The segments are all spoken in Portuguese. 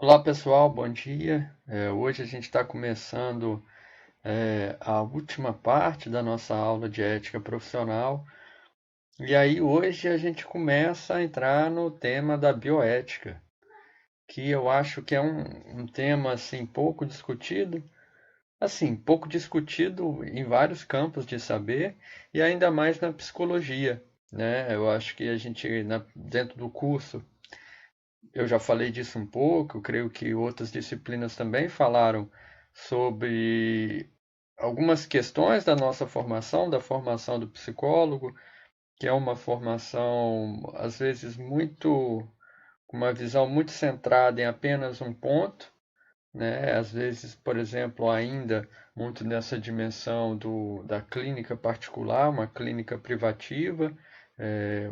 Olá pessoal, bom dia. Hoje a gente está começando a última parte da nossa aula de ética profissional. E aí hoje a gente começa a entrar no tema da bioética, que eu acho que é um tema assim pouco discutido, pouco discutido em vários campos de saber e ainda mais na psicologia, né? Eu acho que a gente dentro do curso eu já falei disso um pouco, eu creio que outras disciplinas também falaram sobre algumas questões da nossa formação, da formação do psicólogo, que é uma formação, às vezes, com uma visão muito centrada em apenas um ponto, né? Às vezes, por exemplo, ainda muito nessa dimensão da clínica particular, uma clínica privativa,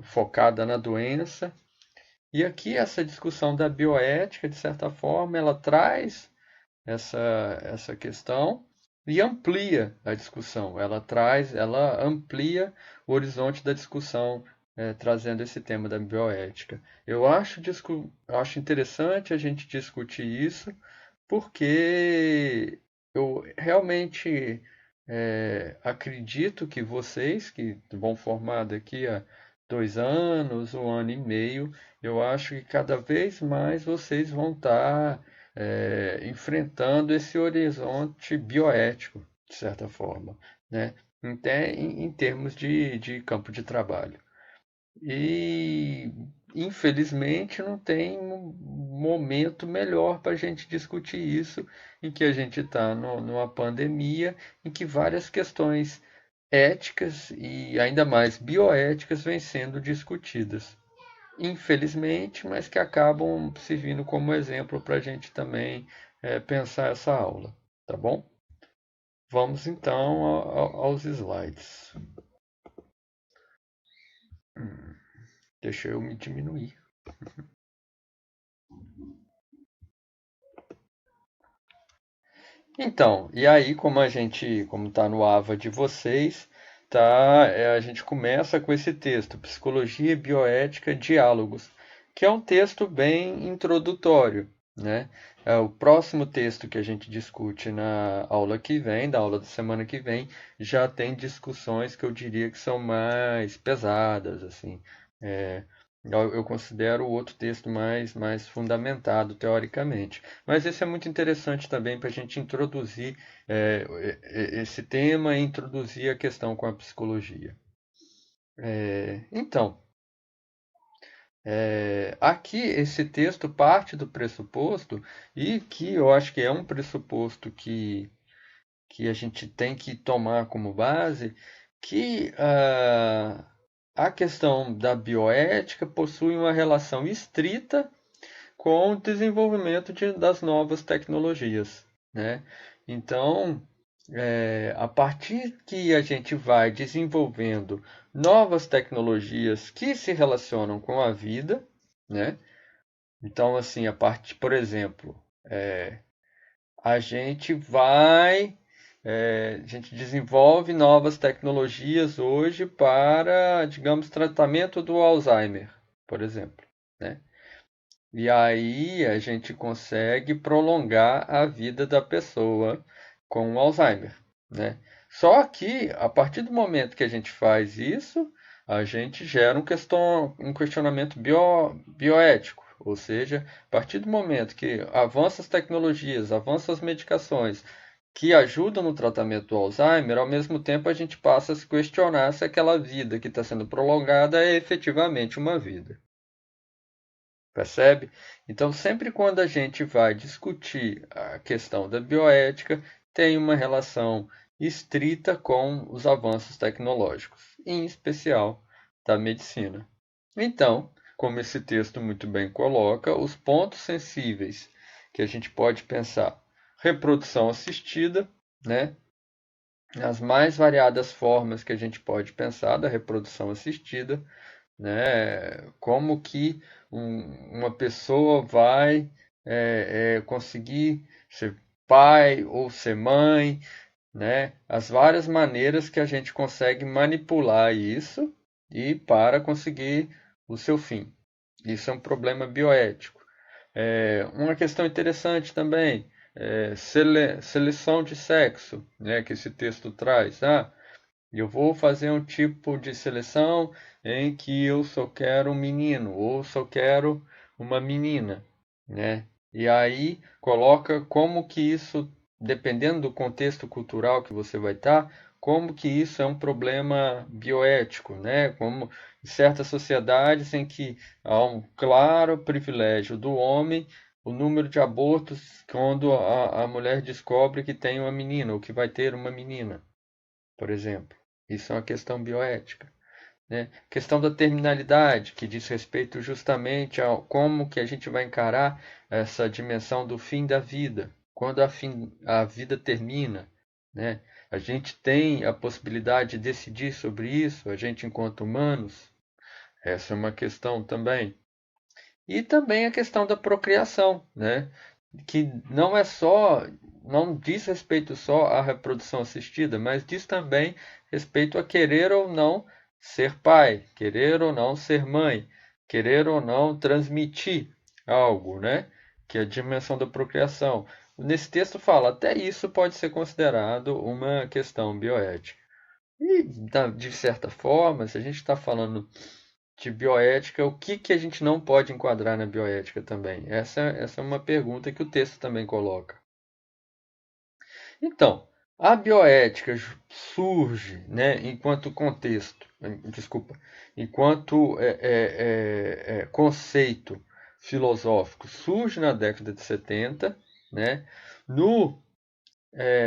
focada na doença. E aqui essa discussão da bioética, de certa forma, ela traz essa questão e amplia a discussão. Ela amplia o horizonte da discussão, trazendo esse tema da bioética. Eu acho interessante a gente discutir isso, porque eu realmente acredito que vocês, que vão formar daqui a 2 anos, 1 ano e meio, eu acho que cada vez mais vocês vão estar enfrentando esse horizonte bioético, de certa forma, né? Até em termos de campo de trabalho. E, infelizmente, não tem um momento melhor para a gente discutir isso, em que a gente está numa pandemia, em que várias questões éticas e ainda mais bioéticas vêm sendo discutidas. Infelizmente, mas que acabam servindo como exemplo para a gente também pensar essa aula, tá bom? Vamos então aos slides. Deixa eu me diminuir. Então, e aí, como está no AVA de vocês, tá, a gente começa com esse texto, Psicologia e Bioética, Diálogos, que é um texto bem introdutório, né? O próximo texto que a gente discute na aula que vem, da aula da semana que vem, já tem discussões que eu diria que são mais pesadas, assim. É, eu considero o outro texto mais fundamentado teoricamente. Mas esse é muito interessante também para a gente introduzir esse tema e introduzir a questão com a psicologia. Então, aqui esse texto parte do pressuposto, e que eu acho que é um pressuposto que a gente tem que tomar como base, que a questão da bioética possui uma relação estrita com o desenvolvimento das novas tecnologias, né? Então, a partir que a gente vai desenvolvendo novas tecnologias que se relacionam com a vida, né? Então, assim, por exemplo, a gente a gente desenvolve novas tecnologias hoje para, digamos, tratamento do Alzheimer, por exemplo, né? E aí a gente consegue prolongar a vida da pessoa com o Alzheimer, né? Só que a partir do momento que a gente faz isso, a gente gera um questionamento bioético, ou seja, a partir do momento que avançam as tecnologias, avançam as medicações que ajudam no tratamento do Alzheimer, ao mesmo tempo a gente passa a se questionar se aquela vida que está sendo prolongada é efetivamente uma vida. Percebe? Então, sempre quando a gente vai discutir a questão da bioética, tem uma relação estrita com os avanços tecnológicos, em especial da medicina. Então, como esse texto muito bem coloca, os pontos sensíveis que a gente pode pensar: reprodução assistida, né? As mais variadas formas que a gente pode pensar da reprodução assistida, né? Como que uma pessoa vai conseguir ser pai ou ser mãe, né? As várias maneiras que a gente consegue manipular isso e para conseguir o seu fim. Isso é um problema bioético. Uma questão interessante também, seleção de sexo, né, que esse texto traz. Eu vou fazer um tipo de seleção em que eu só quero um menino ou só quero uma menina, né? E aí coloca como que isso, dependendo do contexto cultural que você vai estar, como que isso é um problema bioético, né? Como em certas sociedades em que há um claro privilégio do homem, o número de abortos quando a mulher descobre que tem uma menina ou que vai ter uma menina, por exemplo. Isso é uma questão bioética, né? Questão da terminalidade, que diz respeito justamente a como que a gente vai encarar essa dimensão do fim da vida, quando a vida termina, né? A gente tem a possibilidade de decidir sobre isso, a gente enquanto humanos, essa é uma questão também. E também a questão da procriação, né? Que não é só, não diz respeito só à reprodução assistida, mas diz também respeito a querer ou não ser pai, querer ou não ser mãe, querer ou não transmitir algo, né? Que é a dimensão da procriação. Nesse texto fala, até isso pode ser considerado uma questão bioética. E, de certa forma, se a gente está falando de bioética, o que que a gente não pode enquadrar na bioética também? Essa é uma pergunta que o texto também coloca. Então, a bioética surge, né, enquanto contexto, desculpa, enquanto conceito filosófico, surge na década de 70, né? No,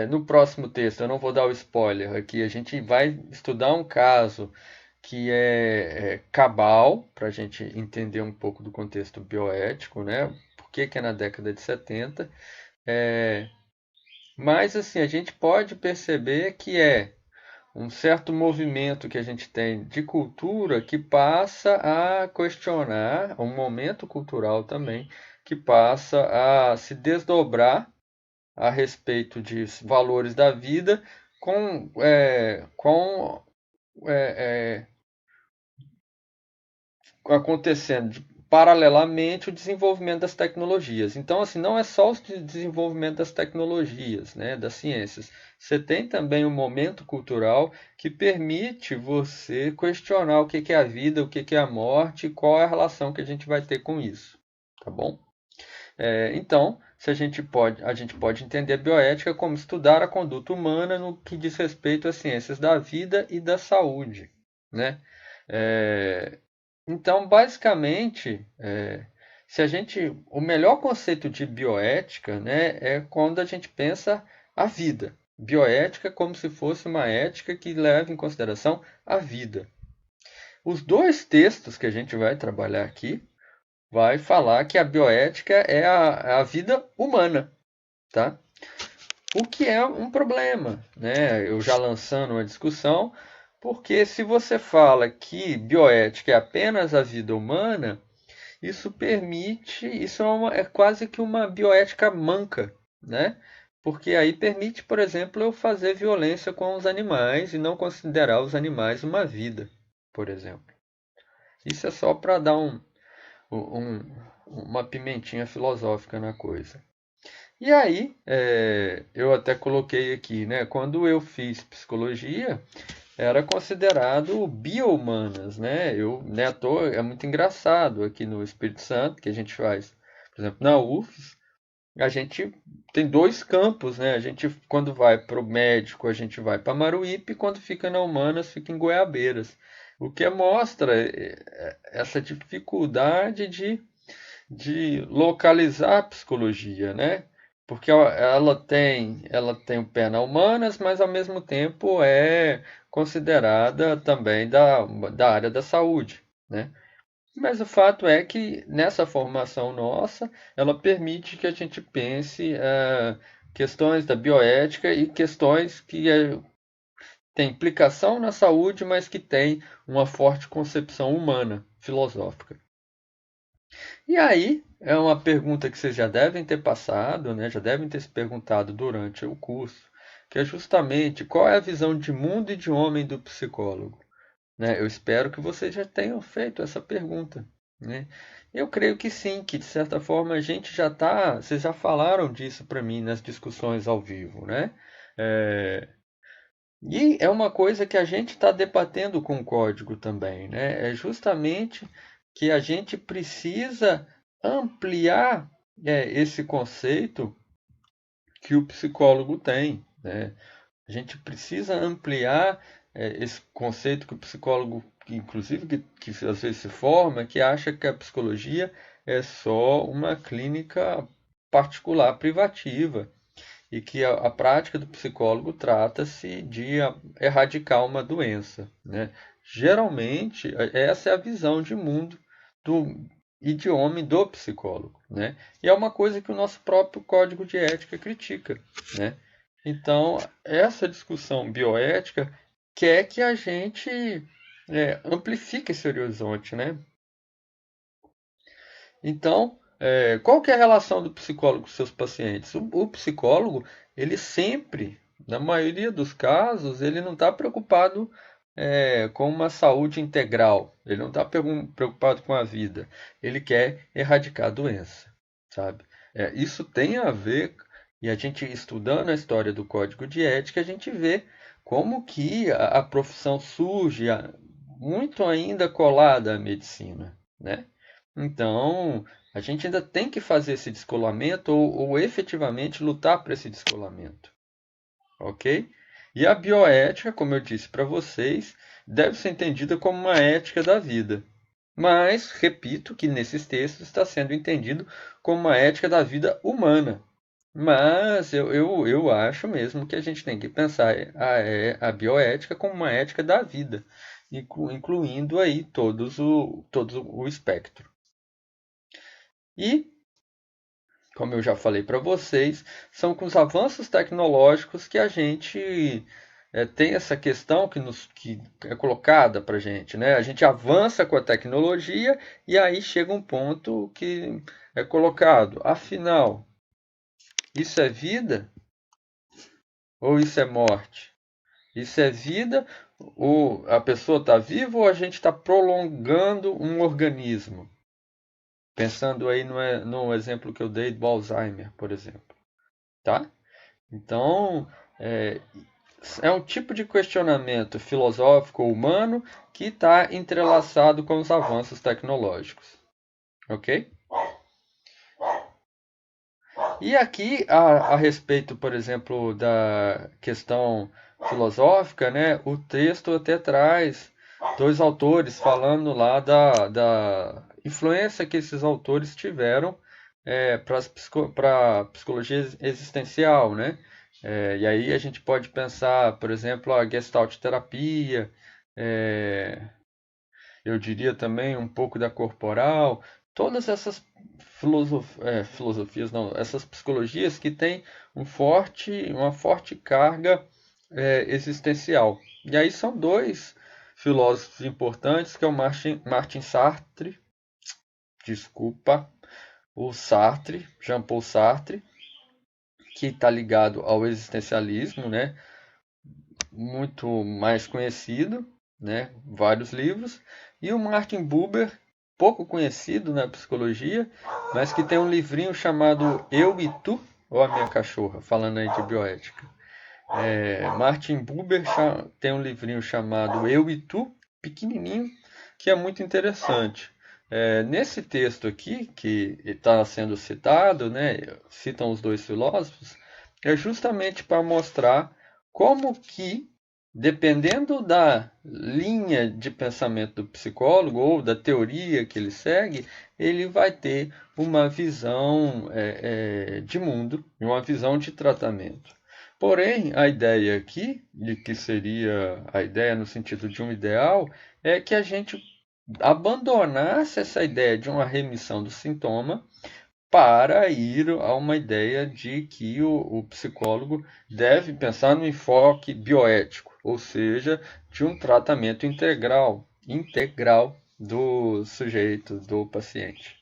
no próximo texto, eu não vou dar o spoiler aqui, a gente vai estudar um caso que é cabal, para a gente entender um pouco do contexto bioético, né? Por que que é na década de 70. É, mas assim, a gente pode perceber que é um certo movimento que a gente tem de cultura que passa a questionar, um momento cultural também, que passa a se desdobrar a respeito de valores da vida com é, acontecendo paralelamente o desenvolvimento das tecnologias. Então, assim, não é só o desenvolvimento das tecnologias, né, das ciências. Você tem também um momento cultural que permite você questionar o que é a vida, o que é a morte, e qual é a relação que a gente vai ter com isso, tá bom? Então, se a gente pode entender a bioética como estudar a conduta humana no que diz respeito às ciências da vida e da saúde, né? É, então, basicamente, se a gente, o melhor conceito de bioética, né, é quando a gente pensa a vida. Bioética como se fosse uma ética que leva em consideração a vida. Os dois textos que a gente vai trabalhar aqui vai falar que a bioética é a vida humana, tá? O que é um problema, né? Eu já lançando uma discussão, porque se você fala que bioética é apenas a vida humana, isso permite, é quase que uma bioética manca, né? Porque aí permite, por exemplo, eu fazer violência com os animais e não considerar os animais uma vida, por exemplo. Isso é só para dar um- uma pimentinha filosófica na coisa. E aí, eu até coloquei aqui, né? Quando eu fiz psicologia, era considerado bio-humanas, né? Né, à toa, é muito engraçado aqui no Espírito Santo, que a gente faz, por exemplo, na UFES, a gente tem dois campos, né? A gente, quando vai para o médico, a gente vai para Maruípe, e quando fica na Humanas, fica em Goiabeiras. O que mostra essa dificuldade de localizar a psicologia, né? Porque ela tem o pé na humanas, mas ao mesmo tempo é considerada também da área da saúde, né? Mas o fato é que nessa formação nossa, ela permite que a gente pense questões da bioética e questões que têm implicação na saúde, mas que têm uma forte concepção humana, filosófica. E aí, é uma pergunta que vocês já devem ter passado, né? Já devem ter se perguntado durante o curso, que é justamente qual é a visão de mundo e de homem do psicólogo, né? Eu espero que vocês já tenham feito essa pergunta, né? Eu creio que sim, que de certa forma a gente já está. Vocês já falaram disso para mim nas discussões ao vivo, né? É, e é uma coisa que a gente está debatendo com o código também, né? É justamente que a gente precisa ampliar esse conceito que o psicólogo tem, né? A gente precisa ampliar esse conceito que o psicólogo, inclusive que às vezes se forma, que acha que a psicologia é só uma clínica particular privativa e que a prática do psicólogo trata-se de erradicar uma doença, né? Geralmente, essa é a visão de mundo do, e de homem do psicólogo, né? E é uma coisa que o nosso próprio código de ética critica, né? Então, essa discussão bioética quer que a gente amplifique esse horizonte, né? Então, qual que é a relação do psicólogo com seus pacientes? O psicólogo, ele sempre, na maioria dos casos, ele não está preocupado com uma saúde integral. Ele não está preocupado com a vida. Ele quer erradicar a doença, sabe? Isso tem a ver, e a gente estudando a história do Código de Ética, a gente vê como que a profissão surge muito ainda colada à medicina, né? Então, a gente ainda tem que fazer esse descolamento ou efetivamente lutar por esse descolamento, ok? E a bioética, como eu disse para vocês, deve ser entendida como uma ética da vida. Mas, repito que nesses textos está sendo entendido como uma ética da vida humana. Mas eu acho mesmo que a gente tem que pensar a bioética como uma ética da vida, incluindo aí todo o espectro. E como eu já falei para vocês, são com os avanços tecnológicos que a gente tem essa questão que é colocada para a gente, né? A gente avança com a tecnologia e aí chega um ponto que é colocado. Afinal, isso é vida ou isso é morte? Isso é vida ou a pessoa está viva ou a gente está prolongando um organismo? Pensando aí no exemplo que eu dei do Alzheimer, por exemplo, tá? Então, é, é um tipo de questionamento filosófico ou humano que está entrelaçado com os avanços tecnológicos, ok? E aqui, a respeito, por exemplo, da questão filosófica, né, o texto até traz dois autores falando lá da influência que esses autores tiveram para a psicologia existencial, né? E aí a gente pode pensar, por exemplo, a Gestalt terapia, é, eu diria também um pouco da corporal, todas essas filosofias, não, essas psicologias que têm uma forte carga existencial. E aí são dois filósofos importantes, que é o Martin Sartre, desculpa, o Sartre, Jean-Paul Sartre, que está ligado ao existencialismo, né? Muito mais conhecido, né? Vários livros, e o Martin Buber, pouco conhecido na psicologia, mas que tem um livrinho chamado Eu e Tu, ou a Minha Cachorra, falando aí de bioética. Martin Buber tem um livrinho chamado Eu e Tu, pequenininho, que é muito interessante. Nesse texto aqui, que está sendo citado, né, citam os dois filósofos, é justamente para mostrar como que, dependendo da linha de pensamento do psicólogo ou da teoria que ele segue, ele vai ter uma visão de mundo, uma visão de tratamento. Porém, a ideia aqui, de que seria a ideia no sentido de um ideal, é que a gente abandonasse essa ideia de uma remissão do sintoma para ir a uma ideia de que o psicólogo deve pensar no enfoque bioético, ou seja, de um tratamento integral do sujeito, do paciente.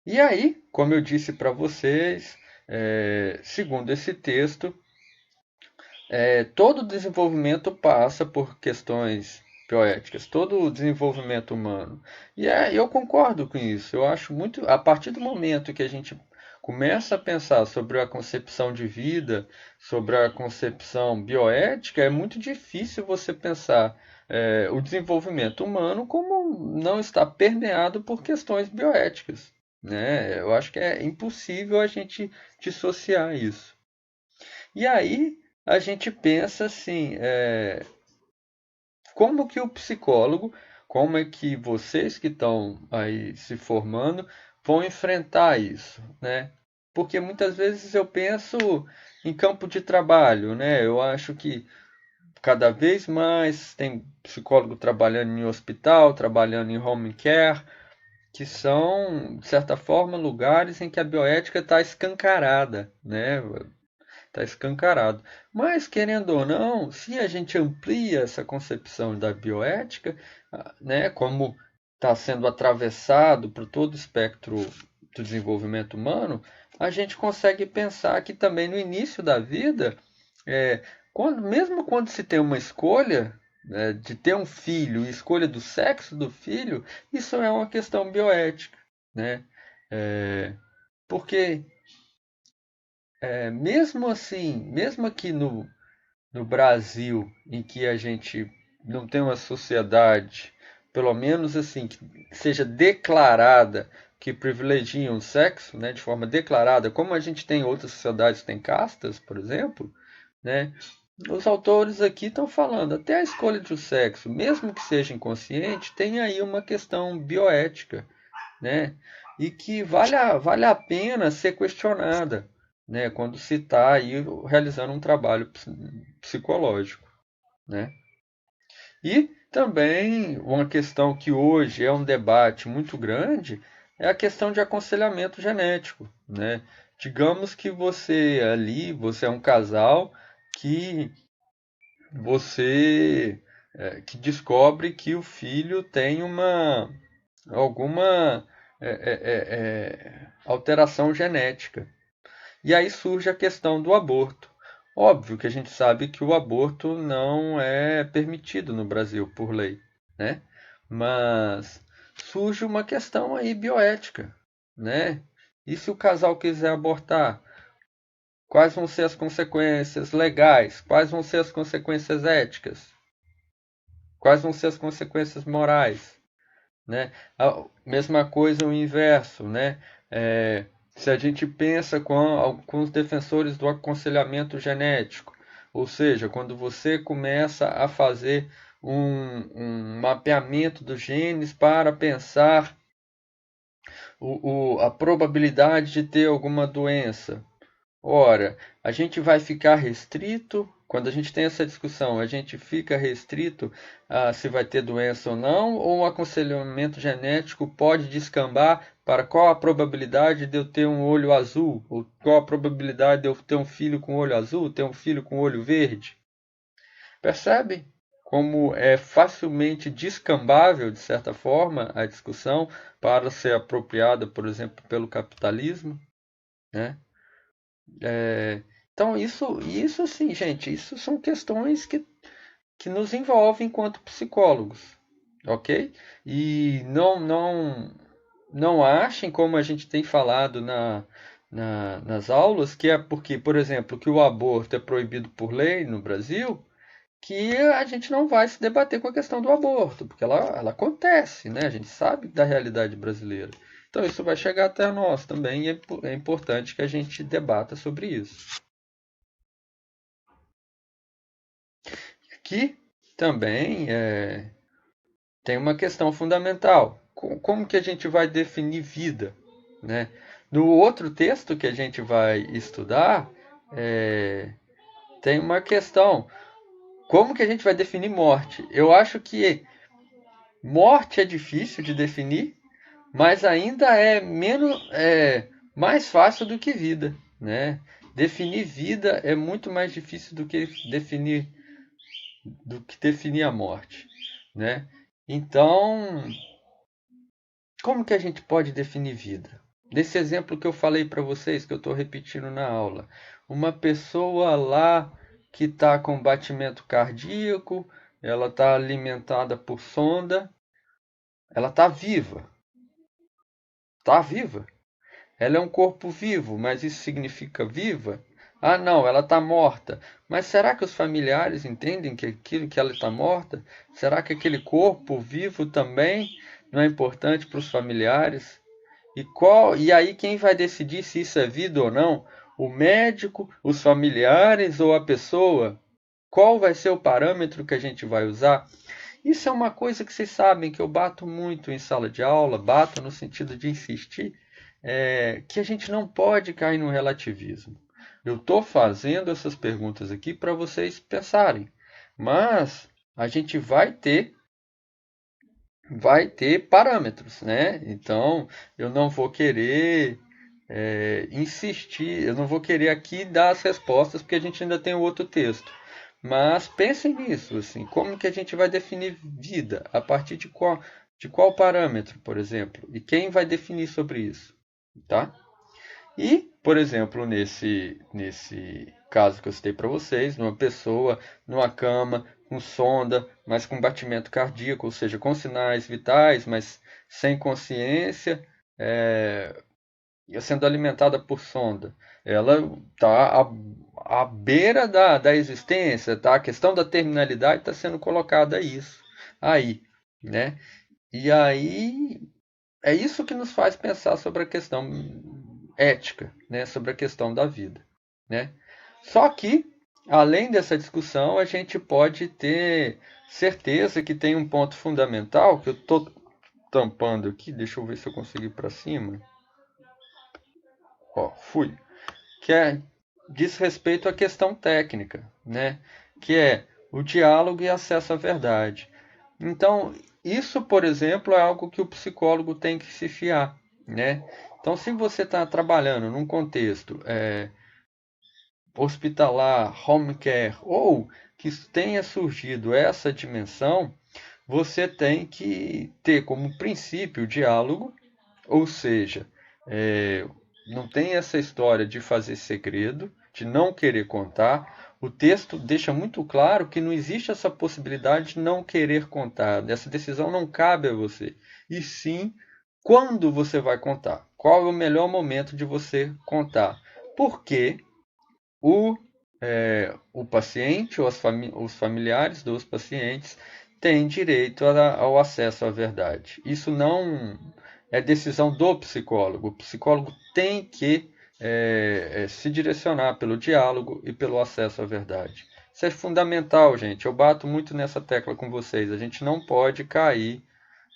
E aí, como eu disse para vocês, segundo esse texto, todo desenvolvimento passa por questões bioéticas, todo o desenvolvimento humano. E eu concordo com isso. Eu acho muito, a partir do momento que a gente começa a pensar sobre a concepção de vida, sobre a concepção bioética, é muito difícil você pensar o desenvolvimento humano como não está permeado por questões bioéticas, né? Eu acho que é impossível a gente dissociar isso. E aí a gente pensa assim, como que o psicólogo, como é que vocês que estão aí se formando vão enfrentar isso, né? Porque muitas vezes eu penso em campo de trabalho, né? Eu acho que cada vez mais tem psicólogo trabalhando em hospital, trabalhando em home care, que são, de certa forma, lugares em que a bioética está escancarada, né? Está escancarado. Mas, querendo ou não, se a gente amplia essa concepção da bioética, né, como está sendo atravessado por todo o espectro do desenvolvimento humano, a gente consegue pensar que também no início da vida, mesmo quando se tem uma escolha, né, de ter um filho e escolha do sexo do filho, isso é uma questão bioética, né? Porque mesmo assim, mesmo aqui no Brasil, em que a gente não tem uma sociedade, pelo menos assim, que seja declarada que privilegia um sexo, né, de forma declarada, como a gente tem em outras sociedades que têm castas, por exemplo, né, os autores aqui estão falando, até a escolha de um sexo, mesmo que seja inconsciente, tem aí uma questão bioética, né? E que vale a pena ser questionada, né? Quando se está aí realizando um trabalho psicológico, né? E também uma questão que hoje é um debate muito grande é a questão de aconselhamento genético, né? Digamos que você é um casal que você que descobre que o filho tem alguma alteração genética. E aí surge a questão do aborto. Óbvio que a gente sabe que o aborto não é permitido no Brasil por lei, né? Mas surge uma questão aí bioética, né? E se o casal quiser abortar, quais vão ser as consequências legais? Quais vão ser as consequências éticas? Quais vão ser as consequências morais? Né? A mesma coisa o inverso, né? Se a gente pensa com os defensores do aconselhamento genético, ou seja, quando você começa a fazer um mapeamento dos genes para pensar a probabilidade de ter alguma doença. Ora, a gente vai ficar restrito, quando a gente tem essa discussão, a gente fica restrito a se vai ter doença ou não, ou o aconselhamento genético pode descambar para qual a probabilidade de eu ter um olho azul, ou qual a probabilidade de eu ter um filho com olho azul, ter um filho com olho verde. Percebe como é facilmente descambável, de certa forma, a discussão para ser apropriada, por exemplo, pelo capitalismo, né? Então, isso sim, gente, isso são questões que nos envolvem enquanto psicólogos, ok? E não achem, como a gente tem falado nas aulas, que é porque, por exemplo, que o aborto é proibido por lei no Brasil, que a gente não vai se debater com a questão do aborto, porque ela acontece, né? A gente sabe da realidade brasileira. Então isso vai chegar até nós também e é importante que a gente debata sobre isso. Aqui também tem uma questão fundamental. Como que a gente vai definir vida, né? No outro texto que a gente vai estudar, tem uma questão. Como que a gente vai definir morte? Eu acho que morte é difícil de definir, mas ainda mais fácil do que vida, né? Definir vida é muito mais difícil do que definir a morte, né? Então, como que a gente pode definir vida? Nesse exemplo que eu falei para vocês, que eu estou repetindo na aula, uma pessoa lá que está com batimento cardíaco, ela está alimentada por sonda, ela está viva. Está viva. Ela é um corpo vivo, mas isso significa viva? Ah, não, ela está morta. Mas será que os familiares entendem que aquilo que ela está morta? Será que aquele corpo vivo também não é importante para os familiares? E aí quem vai decidir se isso é vida ou não? O médico, os familiares ou a pessoa? Qual vai ser o parâmetro que a gente vai usar? Isso é uma coisa que vocês sabem que eu bato muito em sala de aula, bato no sentido de insistir, que a gente não pode cair no relativismo. Eu estou fazendo essas perguntas aqui para vocês pensarem, mas a gente vai ter parâmetros, né? Então eu não vou querer insistir, eu não vou querer aqui dar as respostas porque a gente ainda tem o outro texto. Mas pensem nisso, assim, como que a gente vai definir vida? A partir de qual parâmetro, por exemplo? E quem vai definir sobre isso? Tá? E, por exemplo, nesse caso que eu citei para vocês, numa pessoa numa cama, com sonda, mas com batimento cardíaco, ou seja, com sinais vitais, mas sem consciência, sendo alimentada por sonda. Ela está à beira da existência, tá? A questão da terminalidade está sendo colocada aí, né? E aí é isso que nos faz pensar sobre a questão ética, né? Sobre a questão da vida, né? Só que, além dessa discussão, a gente pode ter certeza que tem um ponto fundamental que eu estou tampando aqui. Deixa eu ver se eu consigo ir para cima. Ó, fui. Diz respeito à questão técnica, né? Que é o diálogo e acesso à verdade. Então, isso, por exemplo, é algo que o psicólogo tem que se fiar, né? Então, se você está trabalhando num contexto hospitalar, home care, ou que tenha surgido essa dimensão, você tem que ter como princípio o diálogo, ou seja, é, não tem essa história de fazer segredo, de não querer contar. O texto deixa muito claro que não existe essa possibilidade de não querer contar. Essa decisão não cabe a você. E sim, quando você vai contar. Qual é o melhor momento de você contar? Porque o paciente ou os familiares dos pacientes têm direito ao acesso à verdade. Isso não é decisão do psicólogo. O psicólogo tem que se direcionar pelo diálogo e pelo acesso à verdade. Isso é fundamental, gente. Eu bato muito nessa tecla com vocês. A gente não pode cair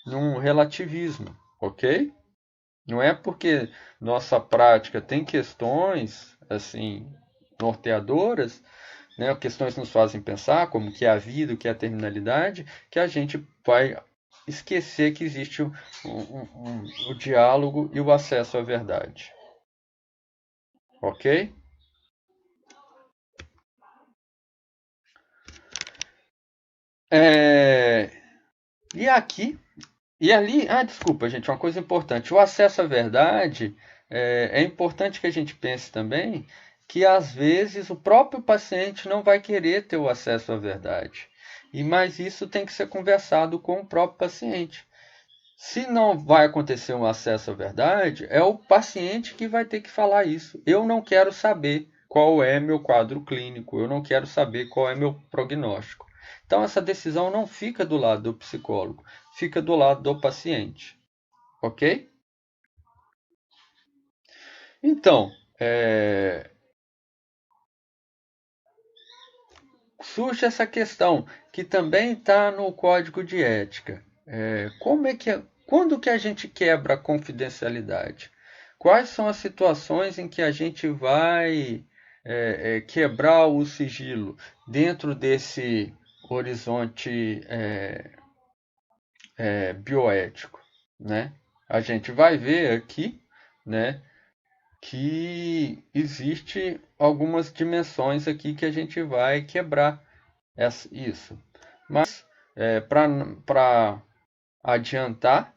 num relativismo, ok? Não é porque nossa prática tem questões assim norteadoras, né, questões que nos fazem pensar, como que é a vida, o que é a terminalidade, que a gente vai esquecer que existe o diálogo e o acesso à verdade. Ok? É, e aqui, e ali, desculpa, gente, uma coisa importante. O acesso à verdade é importante que a gente pense também que às vezes o próprio paciente não vai querer ter o acesso à verdade. Mas isso tem que ser conversado com o próprio paciente. Se não vai acontecer um acesso à verdade, é o paciente que vai ter que falar isso. Eu não quero saber qual é meu quadro clínico, eu não quero saber qual é meu prognóstico. Então, essa decisão não fica do lado do psicólogo, fica do lado do paciente. Ok? Então, surge essa questão que também está no código de ética. Quando que a gente quebra a confidencialidade? Quais são as situações em que a gente vai quebrar o sigilo dentro desse horizonte bioético, né? A gente vai ver aqui, né, que existe algumas dimensões aqui que a gente vai quebrar isso. Mas, para adiantar,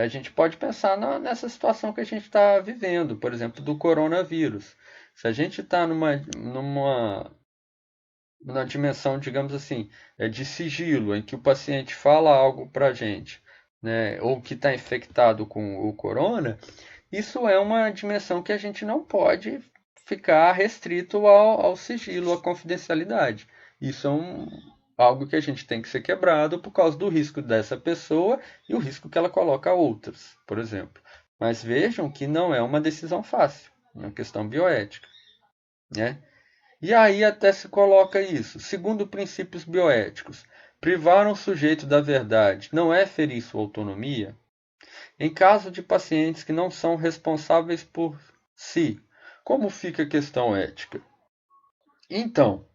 a gente pode pensar nessa situação que a gente está vivendo, por exemplo, do coronavírus. Se a gente está numa na dimensão, digamos assim, de sigilo, em que o paciente fala algo para a gente, né, ou que está infectado com o corona, isso é uma dimensão que a gente não pode ficar restrito ao sigilo, à confidencialidade. Isso é algo que a gente tem que ser quebrado por causa do risco dessa pessoa e o risco que ela coloca a outras, por exemplo. Mas vejam que não é uma decisão fácil, é uma questão bioética, né? E aí até se coloca isso. Segundo princípios bioéticos, privar um sujeito da verdade não é ferir sua autonomia? Em caso de pacientes que não são responsáveis por si, como fica a questão ética? Então,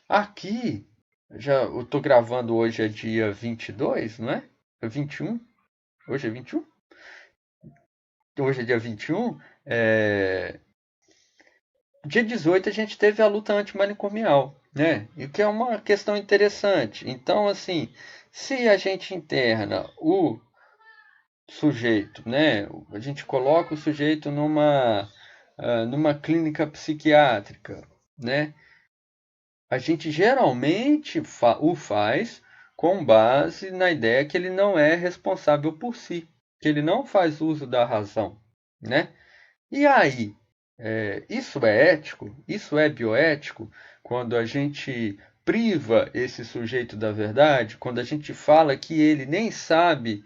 aqui, já eu estou gravando hoje é dia 22, não é? É 21? Hoje é 21? Hoje é dia 21. Dia 18 a gente teve a luta antimanicomial, né? E o que é uma questão interessante. Então, assim, se a gente interna o sujeito, né? A gente coloca o sujeito numa clínica psiquiátrica, né? A gente geralmente o faz com base na ideia que ele não é responsável por si, que ele não faz uso da razão, né? E aí, isso é ético? Isso é bioético? Quando a gente priva esse sujeito da verdade, quando a gente fala que ele nem sabe,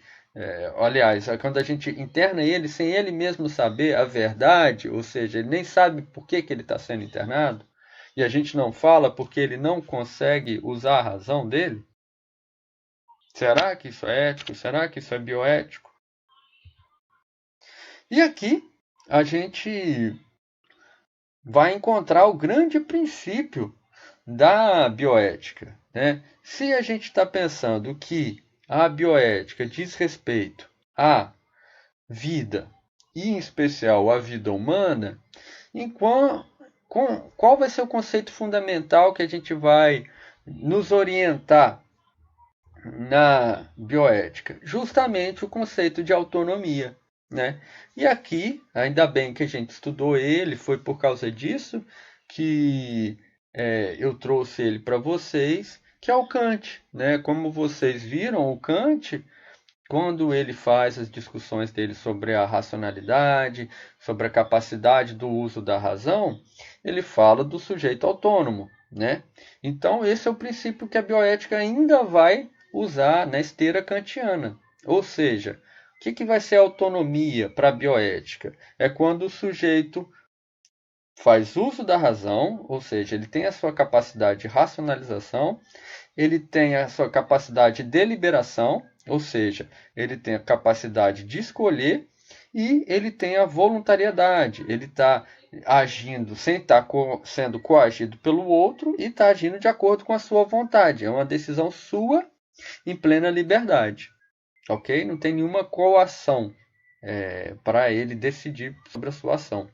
aliás, quando a gente interna ele sem ele mesmo saber a verdade, ou seja, ele nem sabe por que que ele está sendo internado, e a gente não fala porque ele não consegue usar a razão dele? Será que isso é ético? Será que isso é bioético? E aqui a gente vai encontrar o grande princípio da bioética, né? Se a gente está pensando que a bioética diz respeito à vida, e em especial à vida humana, qual vai ser o conceito fundamental que a gente vai nos orientar na bioética? Justamente o conceito de autonomia, né? E aqui, ainda bem que a gente estudou ele, foi por causa disso que eu trouxe ele para vocês, que é o Kant, né? Como vocês viram, o Kant, quando ele faz as discussões dele sobre a racionalidade, sobre a capacidade do uso da razão, ele fala do sujeito autônomo, né? Então, esse é o princípio que a bioética ainda vai usar na esteira kantiana. Ou seja, o que vai ser autonomia para a bioética? É quando o sujeito faz uso da razão, ou seja, ele tem a sua capacidade de racionalização, ele tem a sua capacidade de deliberação, ou seja, ele tem a capacidade de escolher e ele tem a voluntariedade. Ele está agindo sem estar sendo coagido pelo outro e está agindo de acordo com a sua vontade. É uma decisão sua em plena liberdade, ok? Não tem nenhuma coação para ele decidir sobre a sua ação.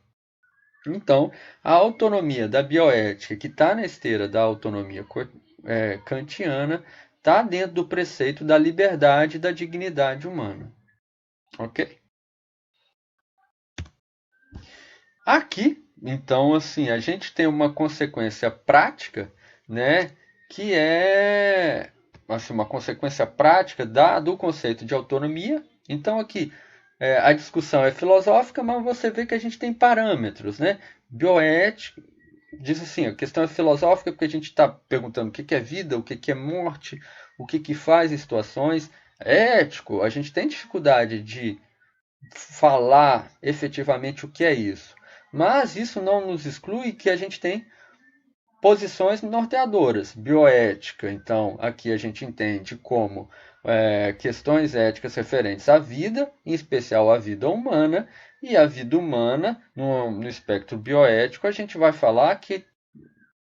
Então, a autonomia da bioética, que está na esteira da autonomia kantiana, está dentro do preceito da liberdade e da dignidade humana. Ok? Aqui, então, assim, a gente tem uma consequência prática, né, que é assim, uma consequência prática do conceito de autonomia. Então, aqui, a discussão é filosófica, mas você vê que a gente tem parâmetros, né? Bioética, diz assim, a questão é filosófica porque a gente está perguntando o que é vida, o que é morte, o que faz em situações. É ético, a gente tem dificuldade de falar efetivamente o que é isso. Mas isso não nos exclui que a gente tem posições norteadoras. Bioética, então, aqui a gente entende como questões éticas referentes à vida, em especial à vida humana, e a vida humana, no espectro bioético, a gente vai falar que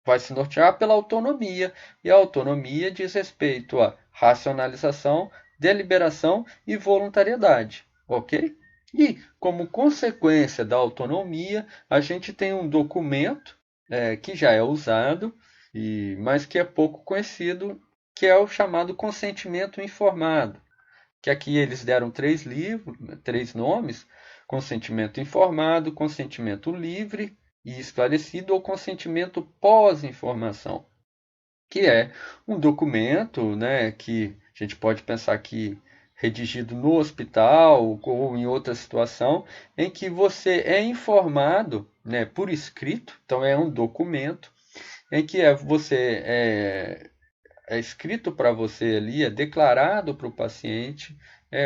vai se nortear pela autonomia, e a autonomia diz respeito à racionalização, deliberação e voluntariedade, ok? E, como consequência da autonomia, a gente tem um documento que já é usado, mas que é pouco conhecido, que é o chamado consentimento informado, que aqui eles deram três livros, três nomes: consentimento informado, consentimento livre e esclarecido ou consentimento pós-informação. que é um documento, né, que a gente pode pensar que redigido no hospital ou em outra situação, em que você é informado, né, por escrito, então é um documento em que é escrito para você ali, é declarado para o paciente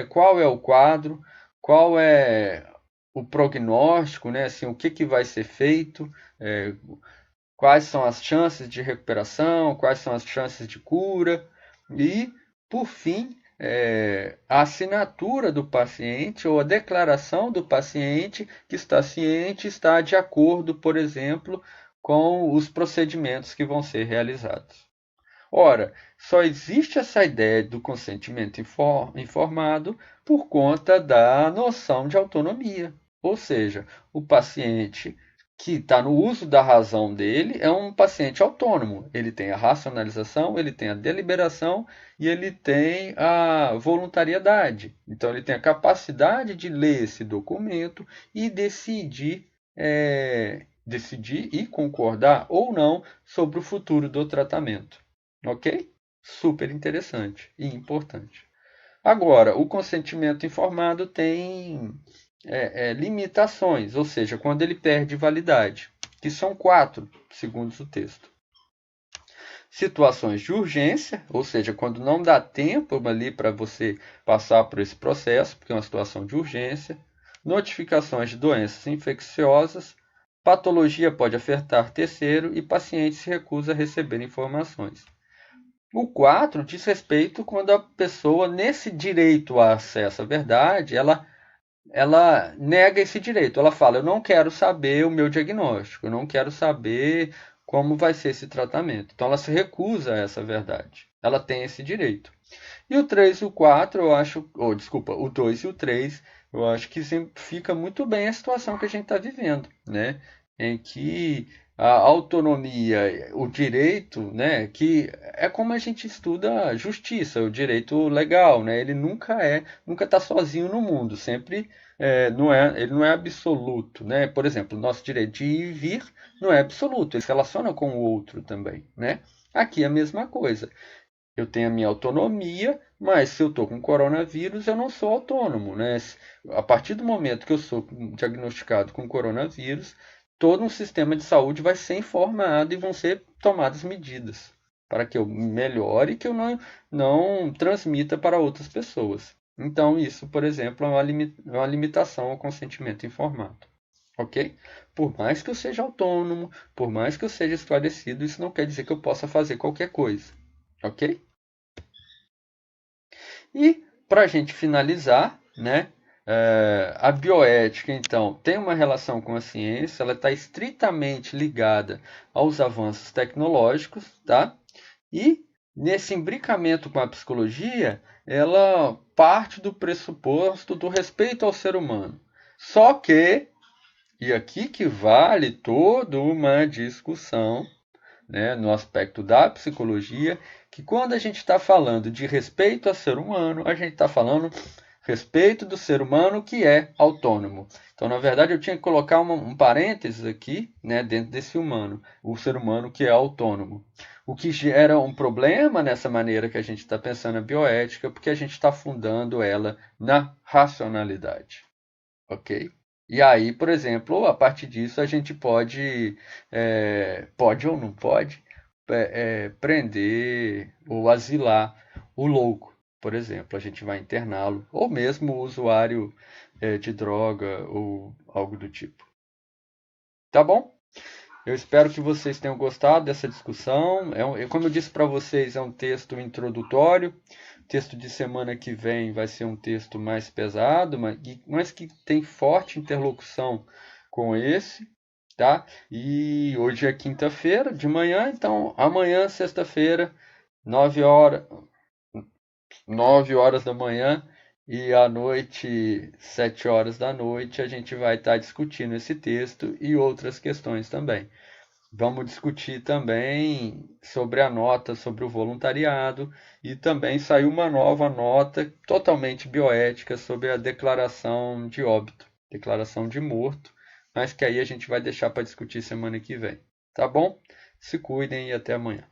qual é o quadro, qual é o prognóstico, né, assim, o que, que vai ser feito, é, quais são as chances de recuperação, quais são as chances de cura e, por fim, a assinatura do paciente ou a declaração do paciente que está ciente, está de acordo, por exemplo, com os procedimentos que vão ser realizados. Ora, só existe essa ideia do consentimento informado por conta da noção de autonomia. Ou seja, o paciente que está no uso da razão dele é um paciente autônomo. Ele tem a racionalização, ele tem a deliberação e ele tem a voluntariedade. Então, ele tem a capacidade de ler esse documento e decidir e concordar ou não sobre o futuro do tratamento. Ok? Super interessante e importante. Agora, o consentimento informado tem limitações, ou seja, quando ele perde validade, que são quatro, segundo o texto. Situações de urgência, ou seja, quando não dá tempo ali para você passar por esse processo, porque é uma situação de urgência. Notificações de doenças infecciosas, patologia pode afetar terceiro e paciente se recusa a receber informações. O 4 diz respeito quando a pessoa, nesse direito a acesso à verdade, ela nega esse direito. Ela fala: eu não quero saber o meu diagnóstico, eu não quero saber como vai ser esse tratamento. Então ela se recusa a essa verdade. Ela tem esse direito. E o 3 e o 4, eu acho, ou desculpa, o 2 e o 3, eu acho que simplifica muito bem a situação que a gente está vivendo, né? Em que a autonomia, o direito, né? Que é como a gente estuda a justiça, o direito legal, né? Ele nunca está sozinho no mundo, sempre ele não é absoluto, né? Por exemplo, o nosso direito de ir e vir não é absoluto, ele se relaciona com o outro também, né? Aqui é a mesma coisa. Eu tenho a minha autonomia, mas se eu estou com coronavírus, eu não sou autônomo, né? A partir do momento que eu sou diagnosticado com coronavírus, todo um sistema de saúde vai ser informado e vão ser tomadas medidas para que eu melhore e que eu não transmita para outras pessoas. Então, isso, por exemplo, é uma limitação ao consentimento informado. Ok? Por mais que eu seja autônomo, por mais que eu seja esclarecido, isso não quer dizer que eu possa fazer qualquer coisa. Ok? E para a gente finalizar, né, a bioética, então, tem uma relação com a ciência, ela está estritamente ligada aos avanços tecnológicos, tá? E nesse imbricamento com a psicologia, ela parte do pressuposto do respeito ao ser humano. Só que, e aqui que vale toda uma discussão, né, no aspecto da psicologia, que quando a gente está falando de respeito ao ser humano, a gente está falando respeito do ser humano que é autônomo. Então, na verdade, eu tinha que colocar um parênteses aqui, né, dentro desse humano, o ser humano que é autônomo. O que gera um problema nessa maneira que a gente está pensando a bioética, porque a gente está fundando ela na racionalidade. Ok? E aí, por exemplo, a partir disso a gente pode ou não pode, prender ou asilar o louco, por exemplo. A gente vai interná-lo, ou mesmo o usuário de droga ou algo do tipo. Tá bom? Eu espero que vocês tenham gostado dessa discussão. Como eu disse para vocês, é um texto introdutório. O texto de semana que vem vai ser um texto mais pesado, mas que tem forte interlocução com esse, tá? E hoje é quinta-feira de manhã, então amanhã, sexta-feira, 9 horas, 9 horas da manhã e à noite, 7 horas da noite, a gente vai estar discutindo esse texto e outras questões também. Vamos discutir também sobre a nota sobre o voluntariado e também saiu uma nova nota totalmente bioética sobre a declaração de óbito, declaração de morto, mas que aí a gente vai deixar para discutir semana que vem. Tá bom? Se cuidem e até amanhã.